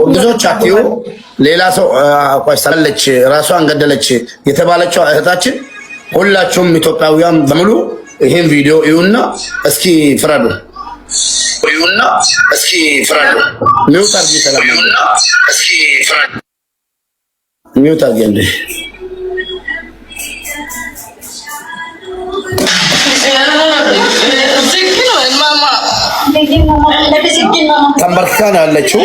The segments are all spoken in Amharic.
ብዙዎች አትዩ ሌላ ሰው ቆይሳለች ራሷን ገደለች የተባለችው እህታችን ሁላችሁም ኢትዮጵያውያን በሙሉ ይሄን ቪዲዮ እዩና እስኪ ፍረዱ። ሚውት አድርጊ ሰላም ሚውት አድርጊ እንዴ ተንበርክካ ነው ያለችው።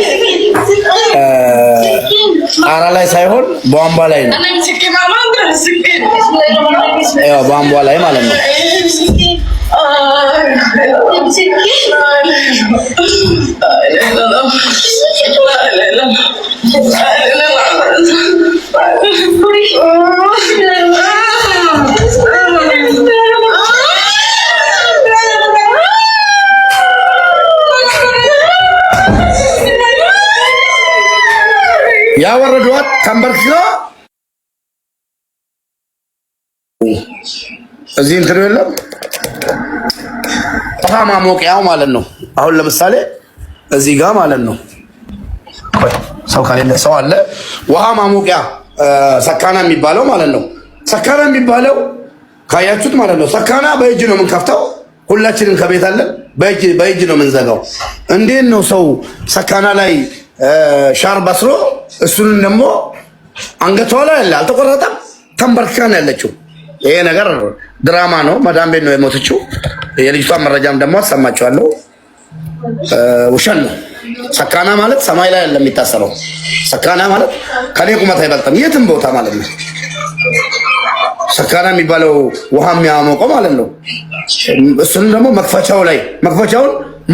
ጣራ ላይ ሳይሆን ቧንቧ ላይ ነው። ያው ቧንቧ ላይ ማለት ነው። ያወረዷት ተንበርክካ እዚህ እንትን የለም ውሃ ማሞቂያው ማለት ነው። አሁን ለምሳሌ እዚህ ጋር ማለት ነው ሰው ካለ ሰው አለ ውሃ ማሞቂያ ሰካና የሚባለው ማለት ነው። ሰካና የሚባለው ካያችሁት ማለት ነው። ሰካና በእጅ ነው የምንከፍተው። ሁላችንም ከቤት አለን በእጅ ነው የምንዘጋው። እንዴት ነው ሰው ሰካና ላይ ሻር በስሮ እሱን ደግሞ አንገቷ ላይ ያለ አልተቆረጠም ተንበርክካ ነው ያለችው። ይሄ ነገር ድራማ ነው። መዳም ቤት ነው የሞተችው። የልጅቷን መረጃም ደግሞ አሰማችኋለሁ። ውሸት ነው። ሰካና ማለት ሰማይ ላይ ያለ የሚታሰረው ሰካና ማለት ከኔ ቁመት አይበልጥም የትም ቦታ ማለት ነው። ሰካና የሚባለው ውሃ የሚያሞቀው ማለት ነው። እሱን ደግሞ መክፈቻውን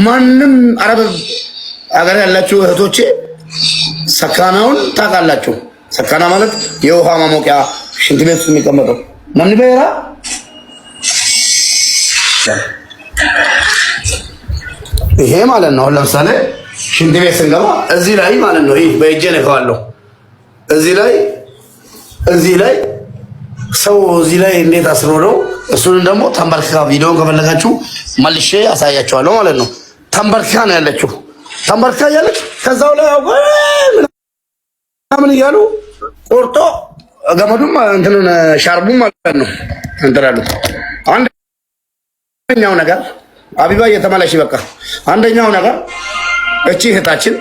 ማንም አረብ አገር ያላችሁ እህቶቼ ሰካናውን ታውቃላችሁ። ሰካና ማለት የውሃ ማሞቂያ ሽንት ቤት ውስጥ የሚቀመጠው ማን በየራ ይሄ ማለት ነው። ለምሳሌ ሽንት ቤት ስንገባ እዚህ ላይ ማለት ነው። ይሄ በእጄ ነካዋለሁ። እዚህ ላይ ሰው እዚህ ላይ እንዴት አስሮ ነው። እሱን ደግሞ ተንበርክካ ቪዲዮን ከፈለጋችሁ መልሼ አሳያችኋለሁ ማለት ነው። ተንበርክካ ነው ያለችው። ተንበርክካ ያለች ከዛው ላይ ምን እያሉ ቆርጦ ገመዱም እንትኑን ሻርቡም ማለት ነው እንትራሉ። አንደኛው ነገር አቢባ እየተመለሽ በቃ አንደኛው ነገር እቺ እህታችን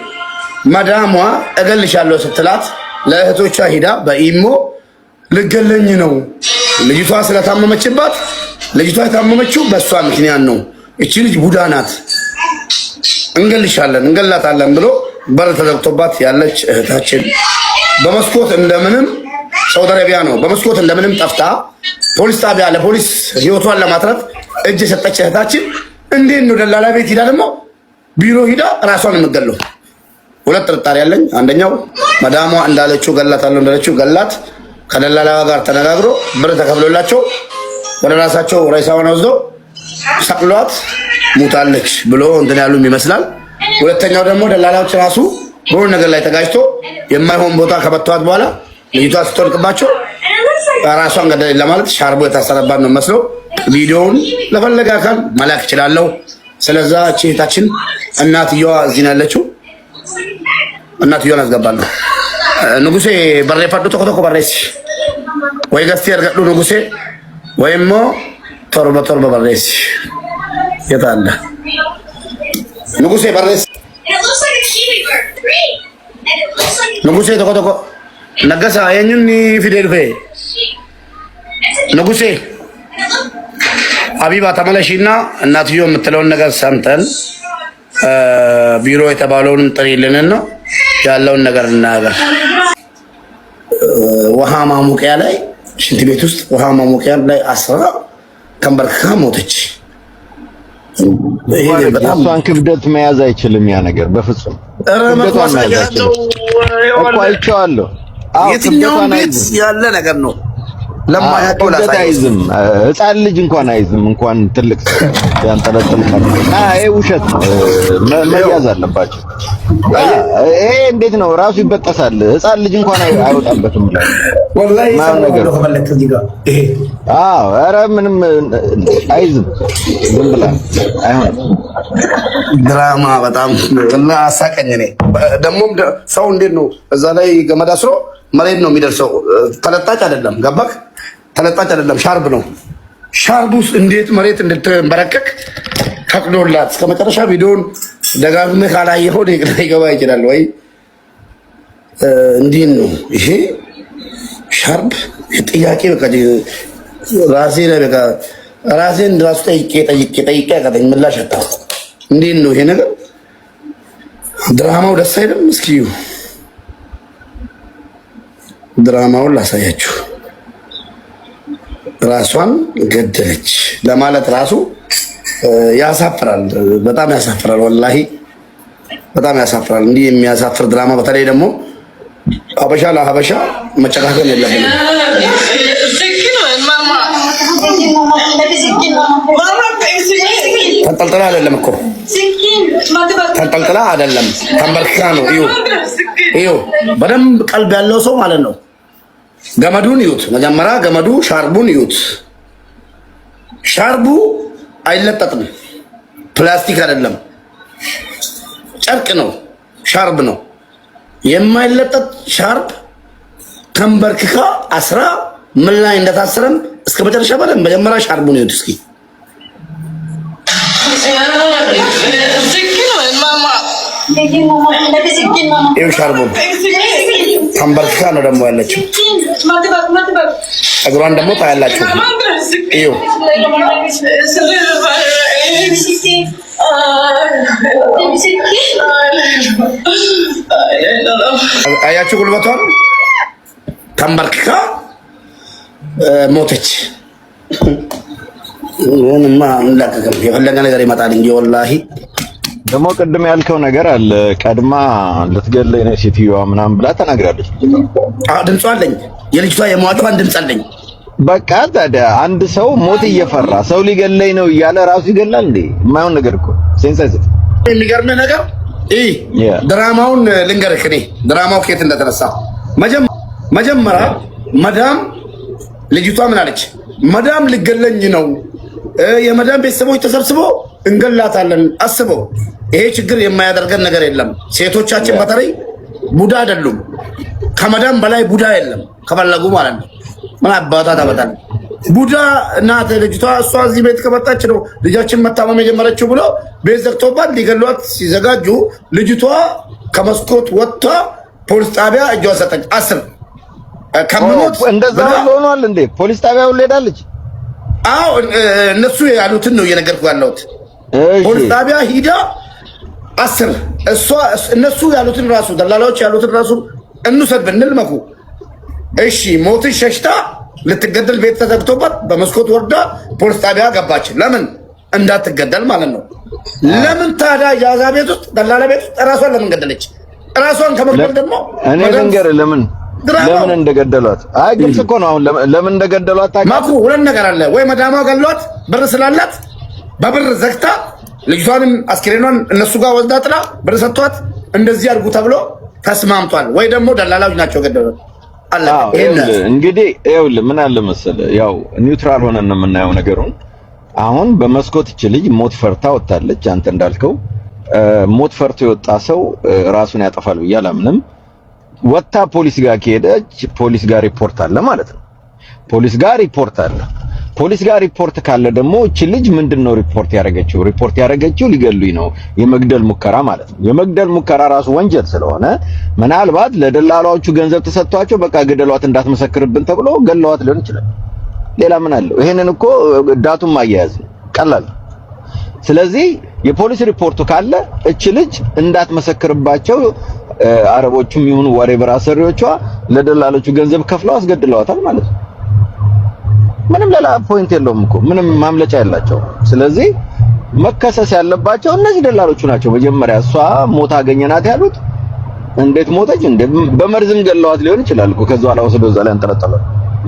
መዳሟ እገልሻለሁ ስትላት ለእህቶቿ ሂዳ በኢሞ ልገለኝ ነው ልጅቷ ስለታመመችባት ልጅቷ የታመመችው በሷ ምክንያት ነው። እቺ ልጅ ቡዳ ናት እንገላታለን ብሎ በር ተዘግቶባት ያለች እህታችን በመስኮት እንደምንም ሳውዲ አረቢያ ነው በመስኮት እንደምንም ጠፍታ ፖሊስ ጣቢያ ለፖሊስ ህይወቷን ለማትረፍ እጅ ሰጠች እህታችን። እንዴት ነው ደላላ ቤት ሂዳ ደግሞ ቢሮ ሂዳ ራሷን የምትገለው? ሁለት ጥርጣሬ ያለኝ አንደኛው መዳሟ እንዳለችው ገላታለሁ እንዳለችው ገላት ከደላላ ጋር ተነጋግሮ ብር ተከፍሎላቸው ወደ ራሳቸው ሬሳውን ወስደው ሰቅሏት ሙታለች ብሎ እንትን ያሉም ይመስላል። ሁለተኛው ደግሞ ደላላዎች ራሱ በሆነ ነገር ላይ ተጋጭቶ የማይሆን ቦታ ከበተዋት በኋላ ልጅቷ ስትወድቅባቸው ራሷን ገደለች ለማለት ሻርቦ የታሰረባት ነው መስሎ ቪዲዮውን ለፈለገ አካል መላክ ይችላል። ስለዛ እህታችን እናትየዋ እዚህ ነው ያለችው። እናትየዋን አስገባለሁ። ንጉሴ በሬ ፈዱ ተኮ በሬስ ወይ ገስቲ ያርገዱ ንጉሴ ወይሞ ቶርበ በሬስ የታለ ንጉሴ በሬስ ንጉሴ ተኮ ነገሳ የኙኒ ፊደል ፈ ንጉሴ አቢባ ተመለሺና እናትዮ የምትለውን ነገር ሰምተን ቢሮ የተባለውን ጥሪልንና ያለውን ነገር እናገር። ውሃ ማሞቂያ ላይ ሽንት ቤት ውስጥ ውሃ ማሞቂያ ላይ አስራ ተንበርክካ ሞተች። ይሄ በጣም እሷን ክብደት መያዝ አይችልም ያ ነገር በፍጹም። ክብደቷን መያዝ አይችልም እኮ አይቼዋለሁ። የትኛውም ቤት ያለ ነገር ነው። ለማያውቀው ላሳይዝም ህፃን ልጅ እንኳን አይዝም እንኳን ትልቅ ያንጠለጥል ማለት ይሄ ውሸት መያዝ አለባቸው። ይሄ እንዴት ነው ራሱ ይበጠሳል። ህፃን ልጅ እንኳን አይወጣበትም ላይ ወላሂ ነገር ከፈለክ እዚህ ጋር ይሄ ኧረ ምንም አይዝም ዝም ብላ አይሆንም። ድራማ በጣም እና አሳቀኝ። እኔ ደግሞም ሰው እንዴት ነው እዛ ላይ ገመድ አስሮ መሬት ነው የሚደርሰው? ተለጣጭ አይደለም፣ ገባክ? ተለጣጭ አይደለም፣ ሻርብ ነው። ሻርቡስ እንዴት መሬት እንድትንበረከክ ፈቅዶላት እስከ መጨረሻ ቪዲዮን ደጋግመህ ካላየኸው ሊገባ ይችላል ወይ? እንዲህ ነው ይሄ ሻርብ ጥያቄ። በቃ ራሴ ላይ በቃ ራሴን ራሱ ጠይቄ ያቀተኝ ምላሽ አጣሁ። እንዴት ነው ይሄ ነገር? ድራማው ደስ አይልም። እስኪ ድራማውን ላሳያችሁ። ራሷን ገደለች ለማለት ራሱ ያሳፍራል። በጣም ያሳፍራል። ወላሂ በጣም ያሳፍራል። እንዲህ የሚያሳፍር ድራማ በተለይ ደግሞ ሀበሻ ለሀበሻ መጨካከል የለብንም። ተንጠልጥላ አይደለም እኮ ተንጠልጥላ አይደለም፣ ተንበርክካ ነው። እዩ በደንብ ቀልብ ያለው ሰው ማለት ነው። ገመዱን ይዩት መጀመሪያ፣ ገመዱ ሻርቡን ይዩት። ሻርቡ አይለጠጥም፣ ፕላስቲክ አይደለም፣ ጨርቅ ነው፣ ሻርብ ነው። የማይለጠጥ ሻርብ ተንበርክካ አስራ ምን ላይ እንደታሰረም እስከ መጨረሻ ባለ መጀመሪያ ሻርቡን ይዩት እስኪ። ይኸው ሻርቡን ተንበርክካ ነው ደግሞ ያለችው። እግሯን ደግሞ ታያላችሁ። ይኸው አያችሁ፣ ጉልበቷን ተንበርክካ ሞተች። ምንማ እንላቀቅም የፈለገ ነገር ይመጣል እንጂ ወላሂ። ደግሞ ቅድም ያልከው ነገር አለ። ቀድማ ልትገለኝ ነው ሴትዮዋ ምናምን ብላ ተናግራለች። ድምጿ አለኝ፣ የልጅቷ የሟቿን ድምፅ አለኝ። በቃ ታዲያ አንድ ሰው ሞት እየፈራ ሰው ሊገለኝ ነው እያለ ራሱ ይገላል እንዴ? የማይሆን ነገር እኮ ሴንሰስ። የሚገርምህ ነገር ድራማውን ልንገርህ። እኔ ድራማው ከየት እንደተነሳ መጀመሪያ መዳም ልጅቷ ምን አለች? መዳም ልገለኝ ነው፣ የመዳም ቤተሰቦች ተሰብስበው እንገላታለን። አስበው፣ ይሄ ችግር የማያደርገን ነገር የለም። ሴቶቻችን በተለይ ቡዳ አይደሉም። ከመዳም በላይ ቡዳ የለም ከፈለጉ ማለት ነው። ምን አባቷ ታመጣለህ? ቡዳ እናት ልጅቷ እሷ እዚህ ቤት ከመጣች ነው ልጃችን መታመም የጀመረችው ብሎ ቤት ዘግቶባት ሊገሏት ሲዘጋጁ ልጅቷ ከመስኮት ወጥታ ፖሊስ ጣቢያ እጇን ሰጠች። አስር ከመሞት እንደዛ ሆኗል እንዴ? ፖሊስ ጣቢያ ሁሉ ሄዳለች። አዎ እነሱ ያሉትን ነው እየነገርኩ ያለሁት። ፖሊስ ጣቢያ ሂዳ አስር እነሱ ያሉትን ራሱ ደላላዎች ያሉትን ራሱ እንውሰድ ብንል መኩ እሺ፣ ሞትን ሸሽታ ልትገደል ቤት ተዘግቶባት በመስኮት ወርዳ ፖሊስ ጣቢያ ገባች። ለምን? እንዳትገደል ማለት ነው። ለምን ታዲያ ያዛ ቤት ውስጥ ደላላ ቤት ውስጥ ራሷን ለምን ገደለች? ራሷን ከመግደል ደግሞ እኔ ልንገርህ ለምን እንደገደሏት። አይ ግልጽ እኮ ነው። አሁን ለምን እንደገደሏት ታውቃለህ? ማኩ ሁለት ነገር አለ። ወይ መዳሟ ገሏት ብር ስላላት በብር ዘግታ ልጅቷንም አስክሬኗን እነሱ ጋር ወስዳ ጥላ ብር ሰጥቷት እንደዚህ አድርጉ ተብሎ ተስማምቷል። ወይ ደግሞ ደላላዎች ናቸው ገደሏት። እንግዲህ ይኸውልህ ምን አለ መሰለህ፣ ያው ኒውትራል ሆነን ነው የምናየው ነገሩን። አሁን በመስኮት እች ልጅ ሞት ፈርታ ወጣለች። አንተ እንዳልከው ሞት ፈርቶ የወጣ ሰው ራሱን ያጠፋል ብዬ አላምንም። ወጣ ፖሊስ ጋር ከሄደች ፖሊስ ጋር ሪፖርት አለ ማለት ነው። ፖሊስ ጋር ሪፖርት አለ። ፖሊስ ጋር ሪፖርት ካለ ደግሞ እቺ ልጅ ምንድነው ሪፖርት ያደረገችው? ሪፖርት ያደረገችው ሊገሉኝ ነው፣ የመግደል ሙከራ ማለት ነው። የመግደል ሙከራ ራሱ ወንጀል ስለሆነ ምናልባት ለደላላዎቹ ገንዘብ ተሰጥቷቸው በቃ ገደሏት እንዳትመሰክርብን ተብሎ ገለዋት ሊሆን ይችላል። ሌላ ምን አለው? ይሄንን እኮ ዳቱን ማያያዝ ቀላል። ስለዚህ የፖሊስ ሪፖርቱ ካለ እቺ ልጅ እንዳትመሰክርባቸው አረቦቹም ይሁኑ ወሬ በራሰሪዎቿ ለደላሎቹ ገንዘብ ከፍለው አስገድለዋታል ማለት ነው። ምንም ሌላ ፖይንት የለውም እኮ ምንም ማምለጫ የላቸው። ስለዚህ መከሰስ ያለባቸው እነዚህ ደላሎቹ ናቸው። መጀመሪያ እሷ ሞታ አገኘናት ያሉት እንዴት ሞተች? በመርዝም ገለዋት ሊሆን ይችላል እኮ ከዛ ላይ ወስደው እዛ ላይ አንጠለጠሏት።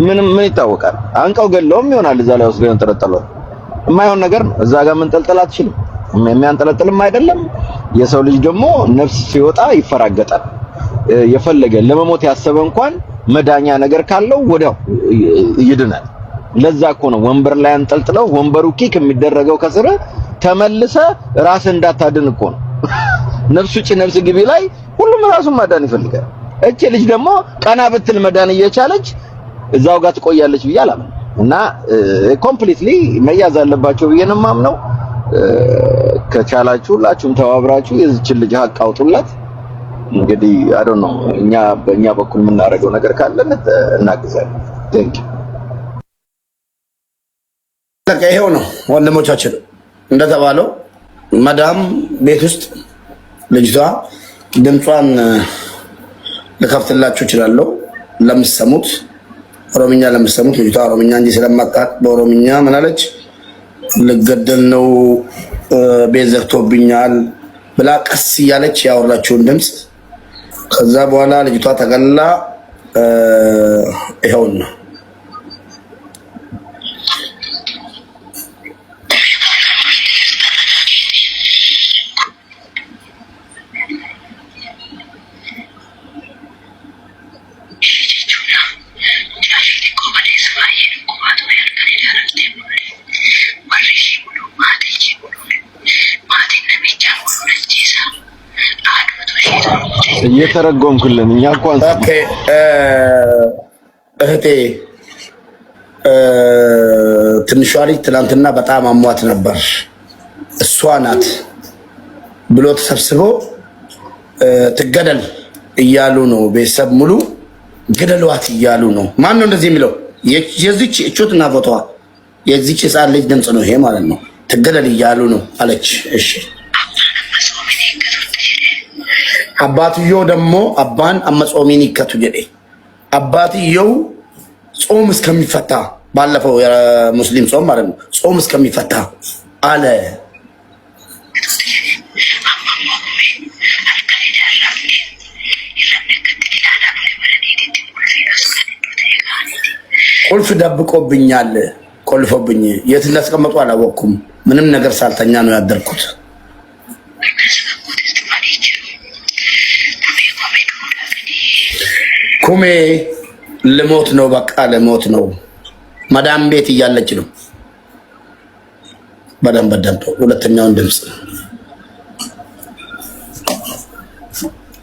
ምን ይታወቃል? አንቀው ገለውም ይሆናል እዛ ላይ ወስደው አንጠለጠሏት። የማይሆን ነገር ነው። እዛ ጋር መንጠልጠል አትችልም። የሚያንጠለጥልም አይደለም። የሰው ልጅ ደግሞ ነፍስ ሲወጣ ይፈራገጣል። የፈለገ ለመሞት ያሰበ እንኳን መዳኛ ነገር ካለው ወዲያው ይድናል። ለዛ እኮ ነው ወንበር ላይ አንጠልጥለው ወንበሩ ኪክ የሚደረገው ከስር ተመልሰ ራስ እንዳታድን እኮ ነው። ነፍስ ውጪ ነፍስ ግቢ ላይ ሁሉም ራሱን ማዳን ይፈልጋል። እቺ ልጅ ደግሞ ቀና ብትል መዳን እየቻለች እዛው ጋር ትቆያለች ብዬ አላምንም። እና ኮምፕሊትሊ መያዝ አለባቸው ብዬ ነው የማምነው። ከቻላችሁ ሁላችሁም ተባብራችሁ የዚችን ልጅ ሀቅ አውጡላት። እንግዲህ አይ ዶንት ኖ እኛ በእኛ በኩል የምናደርገው ነገር ካለ እናግዛለን። ቴንክ ዩ። ይሄው ነው ወንድሞቻችን እንደተባለው መዳም ቤት ውስጥ ልጅቷ ድምጿን ልከፍትላችሁ እችላለሁ። ለምትሰሙት ኦሮምኛ ለምትሰሙት ልጅቷ ኦሮምኛ እንጂ ስለማታውቅ በኦሮምኛ ምን አለች? ልገደል ነው ቤት ዘግቶብኛል ብላ ቀስ እያለች ያወራችውን ድምፅ ከዛ በኋላ ልጅቷ ተገላ ይኸውና እየተረጎምኩልን እኛ እንኳን ኦኬ እህቴ ትንሿ ልጅ ትናንትና በጣም አሟት ነበር እሷ ናት ብሎ ተሰብስበው ትገደል እያሉ ነው። ቤተሰብ ሙሉ ገደሏት እያሉ ነው። ማን ነው እንደዚህ የሚለው? የዚች እቾትና ፎቶዋ የዚች ሕፃን ልጅ ድምፅ ነው ይሄ ማለት ነው። ትገደል እያሉ ነው አለች። እሺ አባትየው ደግሞ አባን አመጾሚን ይከቱ ጀዴ አባትየው ጾም እስከሚፈታ ባለፈው የሙስሊም ጾም ማለት ነው ጾም እስከሚፈታ አለ። ቁልፍ ደብቆብኛል፣ ቆልፎብኝ የት እንዳስቀመጡ አላወቅኩም። ምንም ነገር ሳልተኛ ነው ያደርኩት። ኩሜ ልሞት ነው፣ በቃ ልሞት ነው። መዳም ቤት እያለች ነው። በደንብ ሁለተኛውን ድምፅ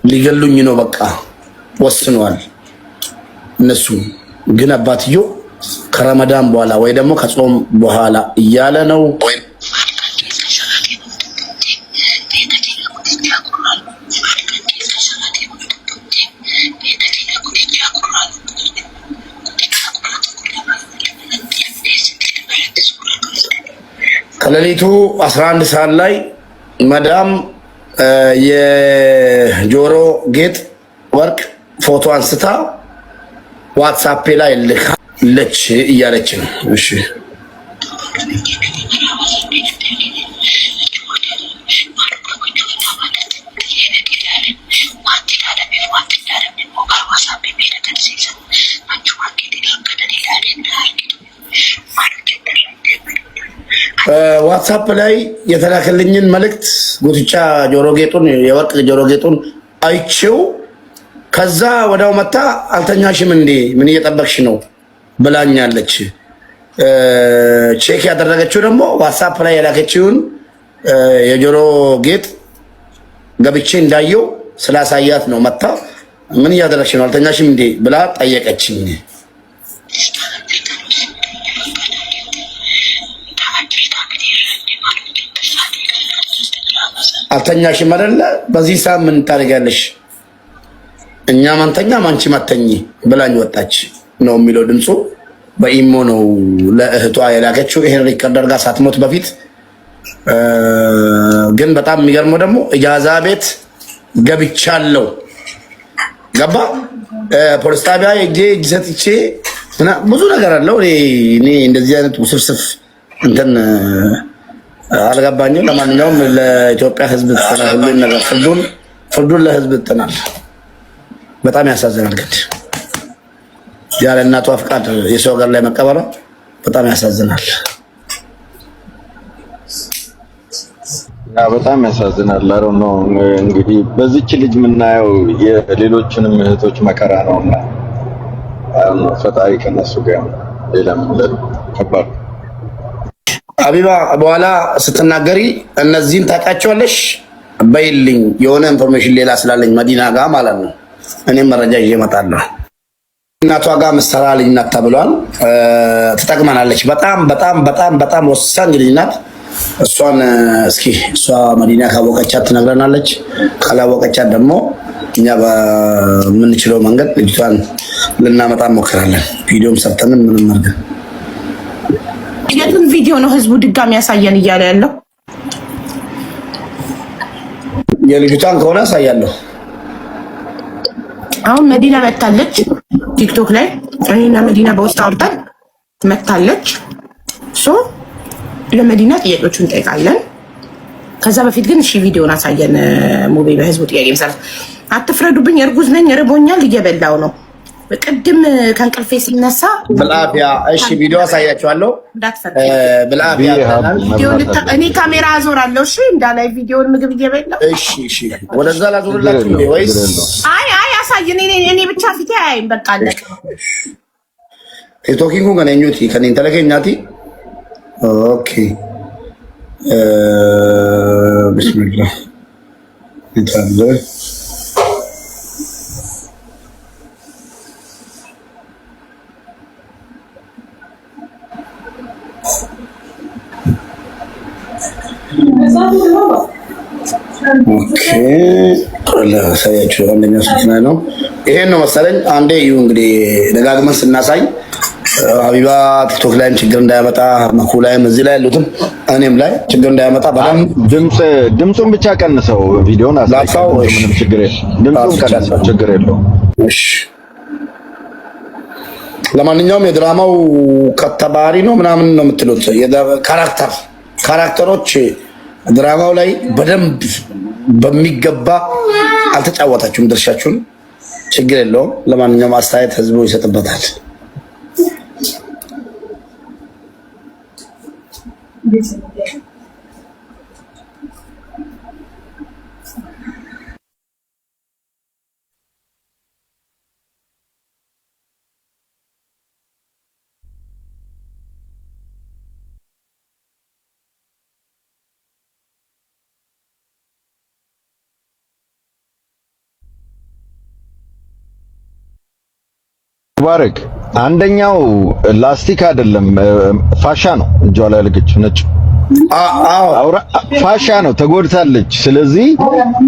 ሊገሉኝ ነው፣ በቃ ወስነዋል እነሱ። ግን አባትዮ ከረመዳን በኋላ ወይ ደግሞ ከጾም በኋላ እያለ ነው። ከሌሊቱ 11 ሰዓት ላይ መዳም የጆሮ ጌጥ ወርቅ ፎቶ አንስታ ዋትስአፕ ላይ ልካለች እያለች ነው። እሺ ዋትስአፕ ላይ የተላከልኝን መልእክት ጉትቻ ጆሮ ጌጡን የወርቅ ጆሮ ጌጡን አይቼው ከዛ ወዳው መታ አልተኛሽም እንዴ ምን እየጠበቅሽ ነው ብላኛለች። ቼክ ያደረገችው ደግሞ ዋትስአፕ ላይ የላከችውን የጆሮ ጌጥ ገብቼ እንዳየው ስላሳያት ነው። መታ ምን እያደረግሽ ነው አልተኛሽም እንዴ ብላ ጠየቀችኝ። አልተኛሽም አይደለ? በዚህ ሰዓት ምን ታደርጊያለሽ? እኛ ማንተኛ ማንቺ ማተኝ ብላኝ ወጣች ነው የሚለው ድምፁ። በኢሞ ነው ለእህቷ የላከችው ይሄን ሪከርድ አድርጋ ሳትሞት በፊት። ግን በጣም የሚገርመው ደግሞ እጃዛ ቤት ገብቻለሁ ገባ ፖሊስ ጣቢያ እጄ ሰጥቼ ብዙ ነገር አለው። እኔ እንደዚህ አይነት ውስብስብ እንትን አልገባኝም። ለማንኛውም ለኢትዮጵያ ሕዝብ ሁሉን ነገር ፍርዱን ለሕዝብ ጥናል። በጣም ያሳዝናል። ግን ያለ እናቷ ፍቃድ የሰው ሀገር ላይ መቀበሯ በጣም ያሳዝናል። በጣም ያሳዝናል። አሮ ነው እንግዲህ በዚች ልጅ የምናየው የሌሎችንም እህቶች መከራ ነውና ፈጣሪ ከነሱ ጋር ሌላ ምን ከባድ ሀቢባ በኋላ ስትናገሪ እነዚህን ታውቃቸዋለሽ በይልኝ። የሆነ ኢንፎርሜሽን ሌላ ስላለኝ መዲና ጋር ማለት ነው። እኔም መረጃ ይዤ እመጣለሁ። እናቷ ጋር ምሰራ ልጅ ናት ተብሏል። ትጠቅመናለች። በጣም በጣም በጣም በጣም ወሳኝ ልጅ ናት። እሷን እስኪ እሷ መዲና ካወቀቻት ትነግረናለች። ካላወቀቻት ደግሞ እኛ በምንችለው መንገድ ልጅቷን ልናመጣ እንሞክራለን። ቪዲዮም ሰርተንም ምንም አድርገን የቱን ቪዲዮ ነው ህዝቡ ድጋሚ ያሳየን እያለ ያለው? የልጅቷን ከሆነ ያሳያለሁ። አሁን መዲና መታለች ቲክቶክ ላይ እኔና መዲና በውስጥ አውርተን መታለች። ሶ ለመዲና ጥያቄዎቹን እንጠይቃለን። ከዛ በፊት ግን እሺ ቪዲዮን አሳየን ሙቤ። በህዝቡ ጥያቄ መሰረት አትፍረዱብኝ፣ እርጉዝ ነኝ፣ ርቦኛል፣ እየበላው ነው። ቅድም ከእንቅልፌ ሲነሳ ብላፊያ። እሺ ቪዲዮ አሳያችኋለሁ። ብላፊያ እኔ ካሜራ አዞራለሁ። እሺ እንዳላይ ቪዲዮን ምግብ እየበላው። እሺ እሺ፣ ወደዛ ላዞርላችሁ ወይስ? አይ አሳየን። እኔ ብቻ ፊቴ አያይም። በቃ አለቀ። ቲክቶኪንግ ከነኙቲ ከኔን ተለከኛቲ ኦኬ። ቢስሚላህ እንታለ ሳያችሁ አንደኛው ስልክና ነው። ይሄን ነው መሰለኝ። አንዴ እዩ እንግዲህ ደጋግመን ስናሳይ ሀቢባ ቲክቶክ ላይም ችግር እንዳያመጣ መኩ ላይም እዚህ ላይ ያሉትም እኔም ላይ ችግር እንዳያመጣ በጣም ድምፁን ብቻ ቀንሰው ቪዲዮን አሳይተው ምንም ችግር የለም። ድምፁን ቀንሰው ችግር የለውም። እሺ ለማንኛውም የድራማው ከተባሪ ነው ምናምን ነው የምትሉት ካራክተሮች ድራማው ላይ በደንብ በሚገባ አልተጫወታችሁም ድርሻችሁን። ችግር የለውም። ለማንኛውም አስተያየት ህዝቡ ይሰጥበታል። ሙባረክ አንደኛው ላስቲክ አይደለም ፋሻ ነው። እጇ ላይ ልግጭ ነጭ ፋሻ ነው። ተጎድታለች። ስለዚህ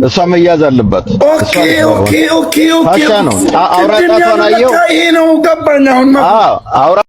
እሷ መያዝ አለባት። ኦኬ ኦኬ ኦኬ ኦኬ ፋሻ ነው። አውራ ጣቷን አየው። ይሄ ነው ገባኝ አሁን።